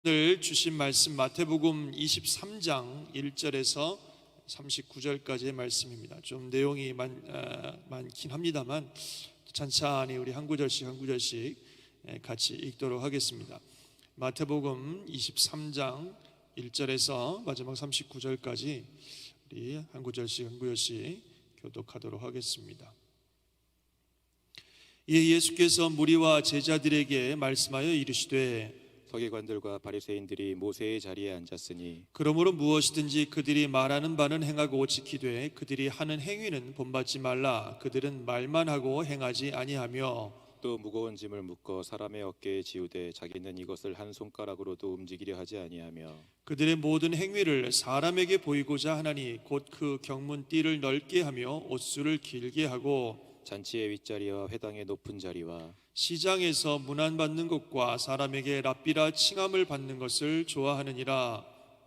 오늘 주신 말씀 마태복음 23장 1절에서 39절까지의 말씀입니다. 좀 내용이 많긴 합니다만 찬찬히 우리 한 구절씩 같이 읽도록 하겠습니다. 마태복음 23장 1절에서 마지막 39절까지 우리 한 구절씩 교독하도록 하겠습니다. 이에 예수께서 무리와 제자들에게 말씀하여 이르시되 서기관들과 바리새인들이 모세의 자리에 앉았으니 그러므로 무엇이든지 그들이 말하는 바는 행하고 지키되 그들이 하는 행위는 본받지 말라. 그들은 말만 하고 행하지 아니하며 또 무거운 짐을 묶어 사람의 어깨에 지우되 자기는 이것을 한 손가락으로도 움직이려 하지 아니하며 그들의 모든 행위를 사람에게 보이고자 하나니 곧 그 경문 띠를 넓게 하며 옷수를 길게 하고 잔치의 윗자리와 회당의 높은 자리와 시장에서 문안받는 것과 사람에게 랍비라 칭함을 받는 것을 좋아하느니라.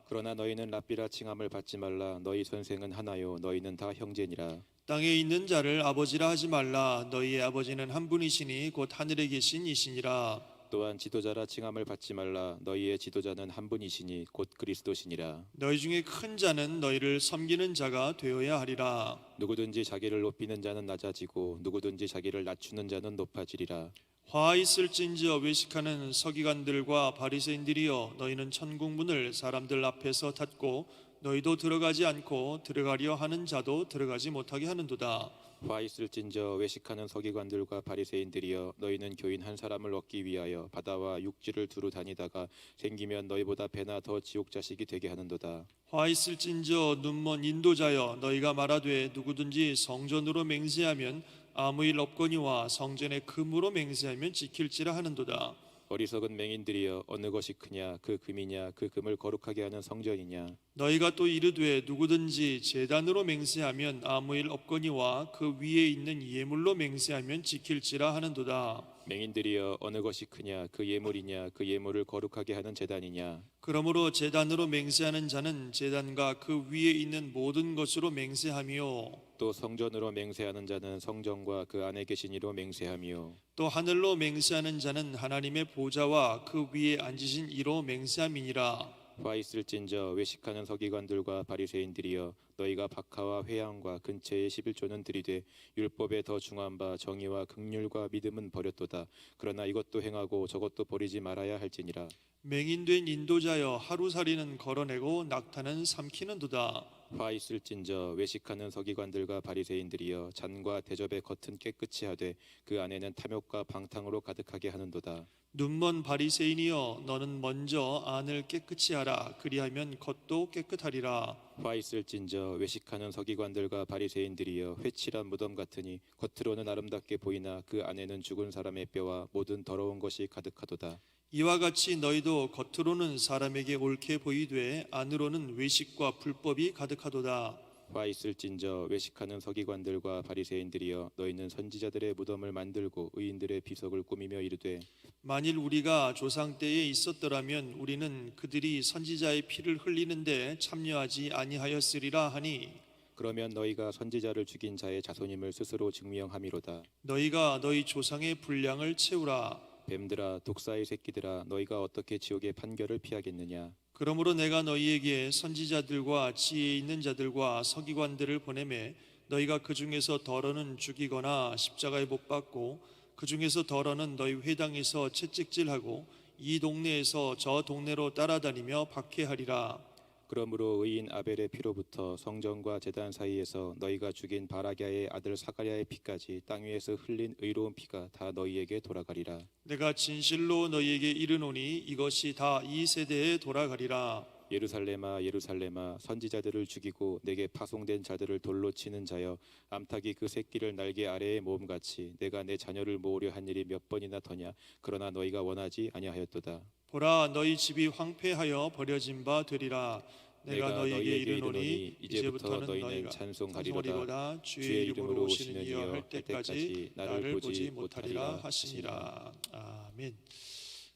그러나 너희는 랍비라 칭함을 받지 말라. 너희 선생은 하나요 너희는 다 형제니라. 땅에 있는 자를 아버지라 하지 말라. 너희의 아버지는 한 분이시니 곧 하늘에 계신 이시니라. 또한 지도자라 칭함을 받지 말라. 너희의 지도자는 한 분이시니 곧 그리스도시니라. 너희 중에 큰 자는 너희를 섬기는 자가 되어야 하리라. 누구든지 자기를 높이는 자는 낮아지고 누구든지 자기를 낮추는 자는 높아지리라. 화 있을진저 외식하는 서기관들과 바리새인들이여, 너희는 천국문을 사람들 앞에서 닫고 너희도 들어가지 않고 들어가려 하는 자도 들어가지 못하게 하는도다. 화 있을진저 외식하는 서기관들과 바리새인들이여, 너희는 교인 한 사람을 얻기 위하여 바다와 육지를 두루 다니다가 생기면 너희보다 배나 더 지옥 자식이 되게 하는도다. 화 있을진저 눈먼 인도자여, 너희가 말하되 누구든지 성전으로 맹세하면 아무 일 없거니와 성전에 금으로 맹세하면 지킬지라 하는도다. 어리석은 맹인들이여, 어느 것이 크냐, 그 금이냐, 그 금을 거룩하게 하는 성전이냐. 너희가 또 이르되 누구든지 제단으로 맹세하면 아무 일 없거니와 그 위에 있는 예물로 맹세하면 지킬지라 하는도다. 맹인들이여, 어느 것이 크냐, 그 예물이냐, 그 예물을 거룩하게 하는 제단이냐. 그러므로 제단으로 맹세하는 자는 제단과 그 위에 있는 모든 것으로 맹세하며 또 성전으로 맹세하는 자는 성전과 그 안에 계신 이로 맹세하며 또 하늘로 맹세하는 자는 하나님의 보좌와 그 위에 앉으신 이로 맹세함이니라. 화 있을진저 외식하는 서기관들과 바리새인들이여, 너희가 박하와 회향과 근처의 11조는 들이되 율법에 더 중한 바 정의와 긍휼과 믿음은 버렸도다. 그러나 이것도 행하고 저것도 버리지 말아야 할지니라. 맹인된 인도자여, 하루살이는 걸어내고 낙타는 삼키는도다. 화 있을진저 외식하는 서기관들과 바리새인들이여, 잔과 대접의 겉은 깨끗이 하되 그 안에는 탐욕과 방탕으로 가득하게 하는도다. 눈먼 바리새인이여, 너는 먼저 안을 깨끗이 하라. 그리하면 겉도 깨끗하리라. 화 있을진저 외식하는 서기관들과 바리새인들이여, 회칠한 무덤 같으니 겉으로는 아름답게 보이나 그 안에는 죽은 사람의 뼈와 모든 더러운 것이 가득하도다. 이와 같이 너희도 겉으로는 사람에게 옳게 보이되 안으로는 외식과 불법이 가득하도다. 화 있을진저 외식하는 서기관들과 바리새인들이여, 너희는 선지자들의 무덤을 만들고 의인들의 비석을 꾸미며 이르되 만일 우리가 조상 때에 있었더라면 우리는 그들이 선지자의 피를 흘리는데 참여하지 아니하였으리라 하니, 그러면 너희가 선지자를 죽인 자의 자손임을 스스로 증명함이로다. 너희가 너희 조상의 분량을 채우라. 뱀들아, 독사의 새끼들아, 너희가 어떻게 지옥의 판결을 피하겠느냐. 그러므로 내가 너희에게 선지자들과 지혜 있는 자들과 서기관들을 보내매 너희가 그 중에서 덜어는 죽이거나 십자가에 못 박고 그 중에서 덜어는 너희 회당에서 채찍질하고 이 동네에서 저 동네로 따라다니며 박해하리라. 그러므로 의인 아벨의 피로부터 성전과 제단 사이에서 너희가 죽인 바라기아의 아들 사가랴의 피까지 땅 위에서 흘린 의로운 피가 다 너희에게 돌아가리라. 내가 진실로 너희에게 이르노니 이것이 다 이 세대에 돌아가리라. 예루살렘아, 예루살렘아, 선지자들을 죽이고 내게 파송된 자들을 돌로 치는 자여, 암탉이 그 새끼를 날개 아래에 모음같이 내가 내 자녀를 모으려 한 일이 몇 번이나 더냐. 그러나 너희가 원하지 아니하였도다. 보라, 너희 집이 황폐하여 버려진 바 되리라. 내가 너희에게 이르노니 이제부터 너희는 찬송하리로다. 주의 이름으로 오시는 이여 할 때까지 나를 보지 못하리라 하시니라. 아멘.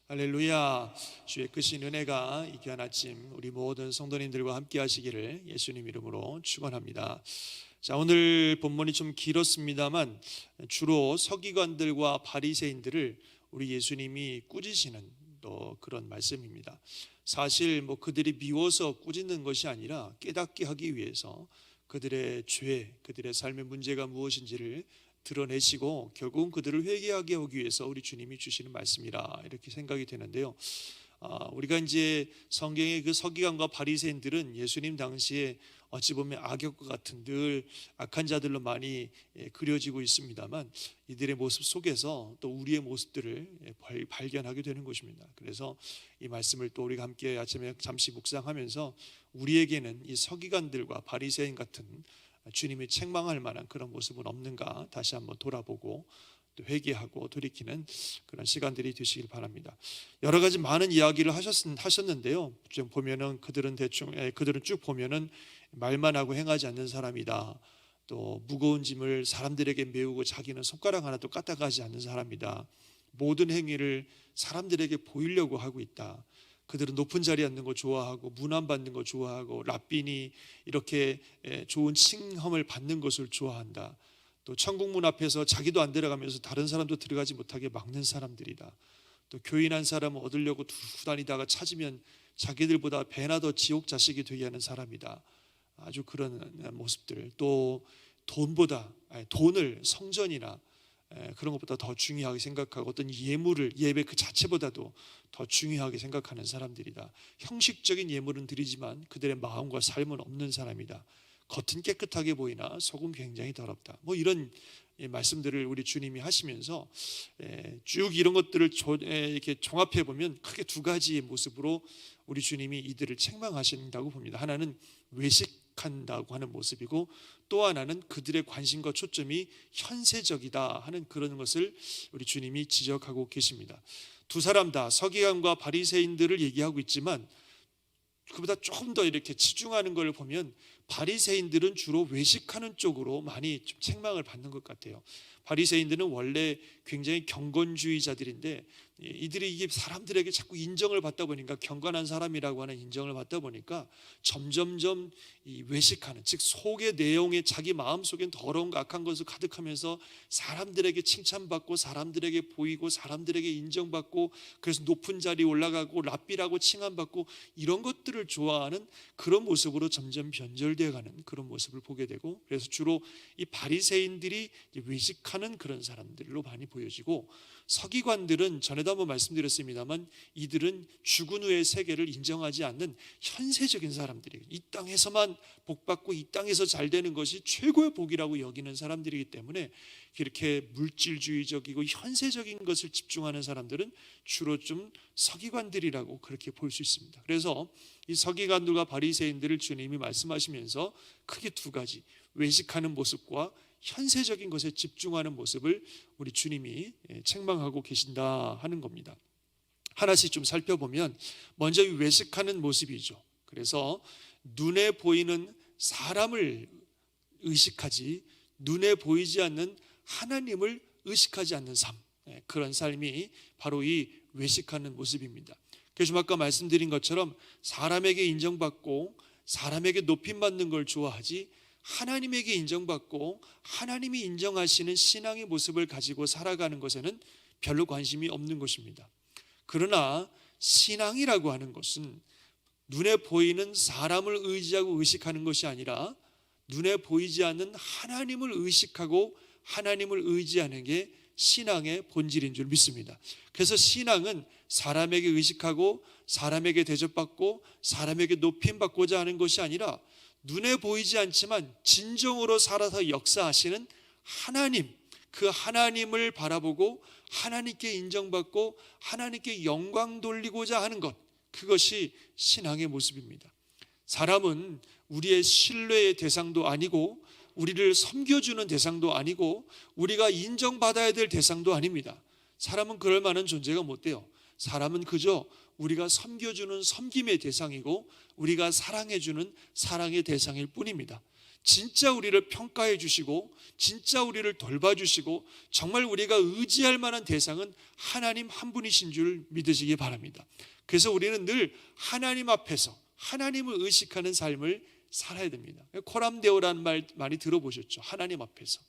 할렐루야. 주의 크신 은혜가 이 귀한 아침 우리 모든 성도님들과 함께 하시기를 예수님 이름으로 축원합니다. 자, 오늘 본문이 좀 길었습니다만 주로 서기관들과 바리새인들을 우리 예수님이 꾸짖으시는, 또 그런 말씀입니다. 사실 그들이 미워서 꾸짖는 것이 아니라 깨닫게 하기 위해서 그들의 죄, 그들의 삶의 문제가 무엇인지를 드러내시고 결국은 그들을 회개하게 하기 위해서 우리 주님이 주시는 말씀이라 이렇게 생각이 되는데요. 우리가 이제 성경의 그 서기관과 바리새인들은 예수님 당시에 어찌 보면 악역과 같은 늘 악한 자들로 많이 그려지고 있습니다만 이들의 모습 속에서 또 우리의 모습들을 발견하게 되는 것입니다. 그래서 이 말씀을 또 우리가 함께 아침에 잠시 묵상하면서 우리에게는 이 서기관들과 바리새인 같은 주님이 책망할 만한 그런 모습은 없는가 다시 한번 돌아보고 또 회개하고 돌이키는 그런 시간들이 되시길 바랍니다. 여러 가지 많은 이야기를 하셨는데요. 좀 보면은 그들은 쭉 보면은 말만 하고 행하지 않는 사람이다. 또 무거운 짐을 사람들에게 메우고 자기는 손가락 하나도 까딱하지 않는 사람이다. 모든 행위를 사람들에게 보이려고 하고 있다. 그들은 높은 자리에 앉는 거 좋아하고 문안받는 거 좋아하고 랍빈이 이렇게 좋은 칭함을 받는 것을 좋아한다. 또 천국문 앞에서 자기도 안 들어가면서 다른 사람도 들어가지 못하게 막는 사람들이다. 또 교인한 사람을 얻으려고 두고 다니다가 찾으면 자기들보다 배나 더 지옥 자식이 되게 하는 사람이다. 아주 그런 모습들. 또 돈을 성전이나 그런 것보다 더 중요하게 생각하고 어떤 예배 그 자체보다도 더 중요하게 생각하는 사람들이다. 형식적인 예물은 드리지만 그들의 마음과 삶은 없는 사람이다. 겉은 깨끗하게 보이나 속은 굉장히 더럽다. 이런 말씀들을 우리 주님이 하시면서 쭉 이런 것들을 이렇게 종합해 보면 크게 두 가지의 모습으로 우리 주님이 이들을 책망하신다고 봅니다. 하나는 외식한다고 하는 모습이고 또 하나는 그들의 관심과 초점이 현세적이다 하는 그런 것을 우리 주님이 지적하고 계십니다. 두 사람 다 서기관과 바리새인들을 얘기하고 있지만 그보다 조금 더 이렇게 치중하는 걸 보면 바리새인들은 주로 외식하는 쪽으로 많이 좀 책망을 받는 것 같아요. 바리새인들은 원래 굉장히 경건주의자들인데 이들이 이게 사람들에게 자꾸 인정을 받다 보니까 경건한 사람이라고 하는 인정을 받다 보니까 점점점 이 외식하는, 즉 속의 내용에 자기 마음속엔 더러움과 악한 것을 가득하면서 사람들에게 칭찬받고 사람들에게 보이고 사람들에게 인정받고 그래서 높은 자리에 올라가고 랍비라고 칭함받고 이런 것들을 좋아하는 그런 모습으로 점점 변절되어가는 그런 모습을 보게 되고, 그래서 주로 이 바리새인들이 외식하는 그런 사람들로 많이 보여지고, 서기관들은 전에도 한번 말씀드렸습니다만 이들은 죽은 후의 세계를 인정하지 않는 현세적인 사람들이에요. 이 땅에서만 복받고 이 땅에서 잘 되는 것이 최고의 복이라고 여기는 사람들이기 때문에 이렇게 물질주의적이고 현세적인 것을 집중하는 사람들은 주로 좀 서기관들이라고 그렇게 볼 수 있습니다. 그래서 이 서기관들과 바리새인들을 주님이 말씀하시면서 크게 두 가지, 외식하는 모습과 현세적인 것에 집중하는 모습을 우리 주님이 책망하고 계신다 하는 겁니다. 하나씩 좀 살펴보면 먼저 이 외식하는 모습이죠. 그래서 눈에 보이는 사람을 의식하지 눈에 보이지 않는 하나님을 의식하지 않는 삶, 그런 삶이 바로 이 외식하는 모습입니다. 그래서 아까 말씀드린 것처럼 사람에게 인정받고 사람에게 높임받는 걸 좋아하지 하나님에게 인정받고 하나님이 인정하시는 신앙의 모습을 가지고 살아가는 것에는 별로 관심이 없는 것입니다. 그러나 신앙이라고 하는 것은 눈에 보이는 사람을 의지하고 의식하는 것이 아니라 눈에 보이지 않는 하나님을 의식하고 하나님을 의지하는 게 신앙의 본질인 줄 믿습니다. 그래서 신앙은 사람에게 의식하고 사람에게 대접받고 사람에게 높임받고자 하는 것이 아니라 눈에 보이지 않지만 진정으로 살아서 역사하시는 하나님, 그 하나님을 바라보고 하나님께 인정받고 하나님께 영광 돌리고자 하는 것, 그것이 신앙의 모습입니다. 사람은 우리의 신뢰의 대상도 아니고 우리를 섬겨주는 대상도 아니고 우리가 인정받아야 될 대상도 아닙니다. 사람은 그럴 만한 존재가 못 돼요. 사람은 그저 우리가 섬겨주는 섬김의 대상이고 우리가 사랑해주는 사랑의 대상일 뿐입니다. 진짜 우리를 평가해 주시고 진짜 우리를 돌봐주시고 정말 우리가 의지할 만한 대상은 하나님 한 분이신 줄 믿으시기 바랍니다. 그래서 우리는 늘 하나님 앞에서 하나님을 의식하는 삶을 살아야 됩니다. 코람데오라는 말 많이 들어보셨죠? 하나님 앞에서.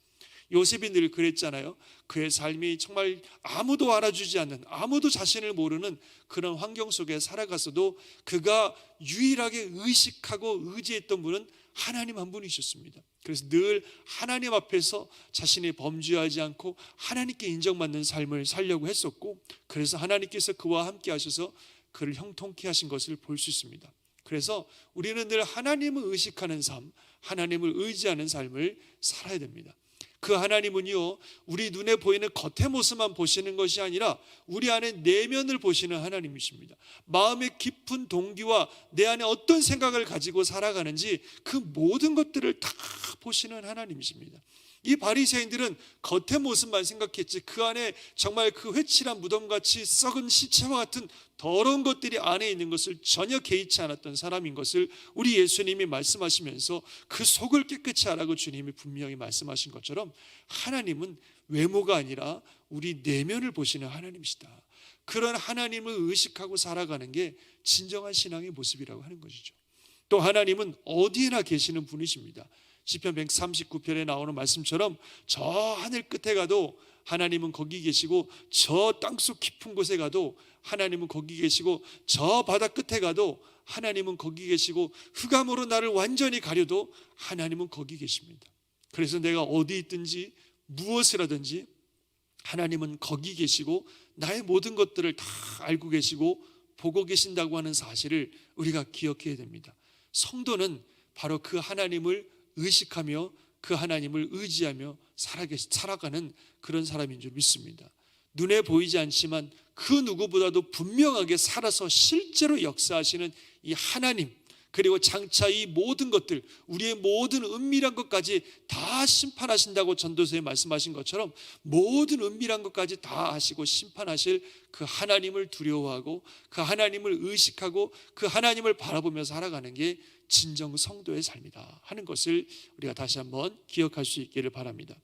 요셉이 늘 그랬잖아요. 그의 삶이 정말 아무도 알아주지 않는, 아무도 자신을 모르는 그런 환경 속에 살아가서도 그가 유일하게 의식하고 의지했던 분은 하나님 한 분이셨습니다. 그래서 늘 하나님 앞에서 자신이 범죄하지 않고 하나님께 인정받는 삶을 살려고 했었고, 그래서 하나님께서 그와 함께 하셔서 그를 형통케 하신 것을 볼 수 있습니다. 그래서 우리는 늘 하나님을 의식하는 삶, 하나님을 의지하는 삶을 살아야 됩니다. 그 하나님은요, 우리 눈에 보이는 겉의 모습만 보시는 것이 아니라 우리 안에 내면을 보시는 하나님이십니다. 마음의 깊은 동기와 내 안에 어떤 생각을 가지고 살아가는지 그 모든 것들을 다 보시는 하나님이십니다. 이 바리새인들은 겉의 모습만 생각했지 그 안에 정말 그 회칠한 무덤같이 썩은 시체와 같은 더러운 것들이 안에 있는 것을 전혀 개의치 않았던 사람인 것을 우리 예수님이 말씀하시면서 그 속을 깨끗이 하라고 주님이 분명히 말씀하신 것처럼 하나님은 외모가 아니라 우리 내면을 보시는 하나님이시다. 그런 하나님을 의식하고 살아가는 게 진정한 신앙의 모습이라고 하는 것이죠. 또 하나님은 어디에나 계시는 분이십니다. 시편 139편에 나오는 말씀처럼 저 하늘 끝에 가도 하나님은 거기 계시고, 저 땅속 깊은 곳에 가도 하나님은 거기 계시고, 저 바다 끝에 가도 하나님은 거기 계시고, 흑암으로 나를 완전히 가려도 하나님은 거기 계십니다. 그래서 내가 어디 있든지 무엇을 하든지 하나님은 거기 계시고 나의 모든 것들을 다 알고 계시고 보고 계신다고 하는 사실을 우리가 기억해야 됩니다. 성도는 바로 그 하나님을 의식하며 그 하나님을 의지하며 살아가는 그런 사람인 줄 믿습니다. 눈에 보이지 않지만 그 누구보다도 분명하게 살아서 실제로 역사하시는 이 하나님, 그리고 장차 이 모든 것들, 우리의 모든 은밀한 것까지 다 심판하신다고 전도서에 말씀하신 것처럼 모든 은밀한 것까지 다 하시고 심판하실 그 하나님을 두려워하고 그 하나님을 의식하고 그 하나님을 바라보며 살아가는 게 진정 성도의 삶이다 하는 것을 우리가 다시 한번 기억할 수 있기를 바랍니다.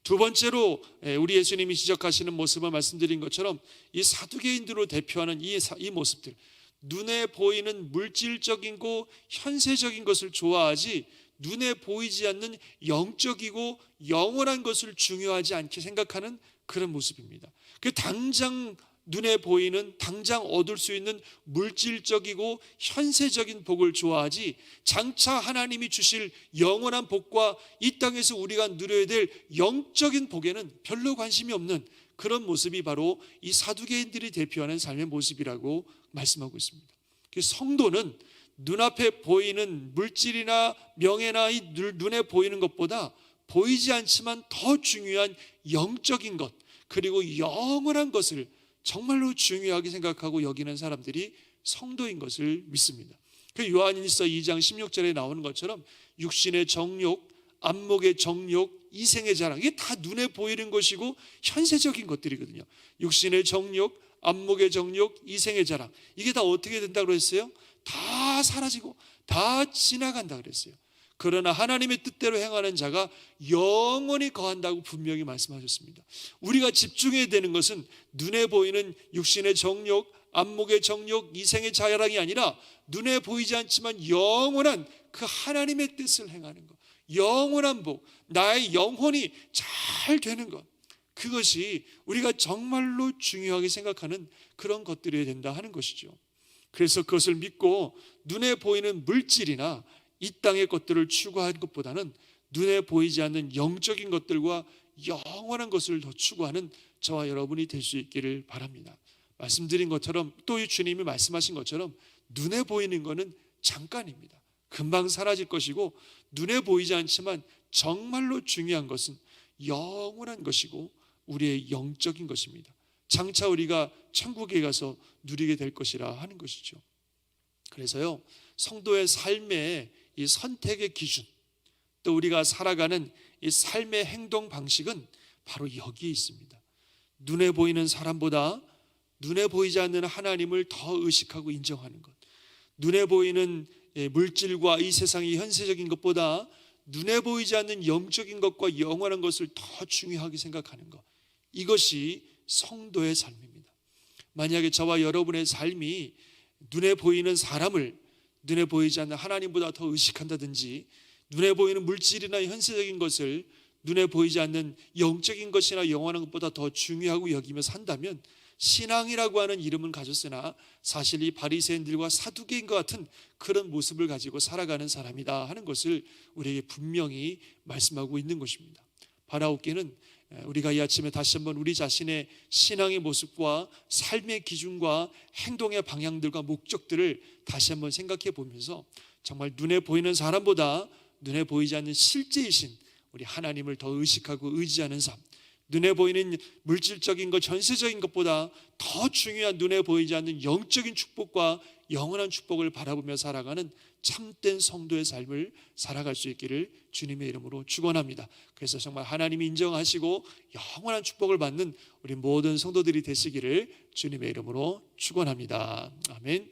두 번째로 우리 예수님이 지적하시는 모습을 말씀드린 것처럼 이 사두개인들로 대표하는 이 모습들, 눈에 보이는 물질적이고 현세적인 것을 좋아하지 눈에 보이지 않는 영적이고 영원한 것을 중요하지 않게 생각하는 그런 모습입니다. 그 당장 눈에 보이는, 당장 얻을 수 있는 물질적이고 현세적인 복을 좋아하지 장차 하나님이 주실 영원한 복과 이 땅에서 우리가 누려야 될 영적인 복에는 별로 관심이 없는 그런 모습이 바로 이 사두개인들이 대표하는 삶의 모습이라고 말씀하고 있습니다. 성도는 눈앞에 보이는 물질이나 명예나 이 눈에 보이는 것보다 보이지 않지만 더 중요한 영적인 것, 그리고 영원한 것을 정말로 중요하게 생각하고 여기는 사람들이 성도인 것을 믿습니다. 그 요한일서 2장 16절에 나오는 것처럼 육신의 정욕, 안목의 정욕, 이생의 자랑, 이게 다 눈에 보이는 것이고 현세적인 것들이거든요. 육신의 정욕, 안목의 정욕, 이생의 자랑, 이게 다 어떻게 된다고 그랬어요? 다 사라지고 다 지나간다 그랬어요. 그러나 하나님의 뜻대로 행하는 자가 영원히 거한다고 분명히 말씀하셨습니다. 우리가 집중해야 되는 것은 눈에 보이는 육신의 정욕, 안목의 정욕, 이생의 자랑이 아니라 눈에 보이지 않지만 영원한 그 하나님의 뜻을 행하는 것, 영원한 복, 나의 영혼이 잘 되는 것, 그것이 우리가 정말로 중요하게 생각하는 그런 것들이 된다 하는 것이죠. 그래서 그것을 믿고 눈에 보이는 물질이나 이 땅의 것들을 추구하는 것보다는 눈에 보이지 않는 영적인 것들과 영원한 것을 더 추구하는 저와 여러분이 될 수 있기를 바랍니다. 말씀드린 것처럼 또 이 주님이 말씀하신 것처럼 눈에 보이는 것은 잠깐입니다. 금방 사라질 것이고 눈에 보이지 않지만 정말로 중요한 것은 영원한 것이고 우리의 영적인 것입니다. 장차 우리가 천국에 가서 누리게 될 것이라 하는 것이죠. 그래서요, 성도의 삶의 이 선택의 기준, 또 우리가 살아가는 이 삶의 행동 방식은 바로 여기에 있습니다. 눈에 보이는 사람보다 눈에 보이지 않는 하나님을 더 의식하고 인정하는 것, 눈에 보이는 물질과 이 세상의 현세적인 것보다 눈에 보이지 않는 영적인 것과 영원한 것을 더 중요하게 생각하는 것, 이것이 성도의 삶입니다. 만약에 저와 여러분의 삶이 눈에 보이는 사람을 눈에 보이지 않는 하나님보다 더 의식한다든지 눈에 보이는 물질이나 현세적인 것을 눈에 보이지 않는 영적인 것이나 영원한 것보다 더 중요하고 여기며 산다면 신앙이라고 하는 이름은 가졌으나 사실 이 바리새인들과 사두개인과 같은 그런 모습을 가지고 살아가는 사람이다 하는 것을 우리에게 분명히 말씀하고 있는 것입니다. 바라옵기는 우리가 이 아침에 다시 한번 우리 자신의 신앙의 모습과 삶의 기준과 행동의 방향들과 목적들을 다시 한번 생각해 보면서 정말 눈에 보이는 사람보다 눈에 보이지 않는 실제이신 우리 하나님을 더 의식하고 의지하는 삶, 눈에 보이는 물질적인 것, 전세적인 것보다 더 중요한 눈에 보이지 않는 영적인 축복과 영원한 축복을 바라보며 살아가는 참된 성도의 삶을 살아갈 수 있기를 주님의 이름으로 축원합니다. 그래서 정말 하나님이 인정하시고 영원한 축복을 받는 우리 모든 성도들이 되시기를 주님의 이름으로 축원합니다. 아멘.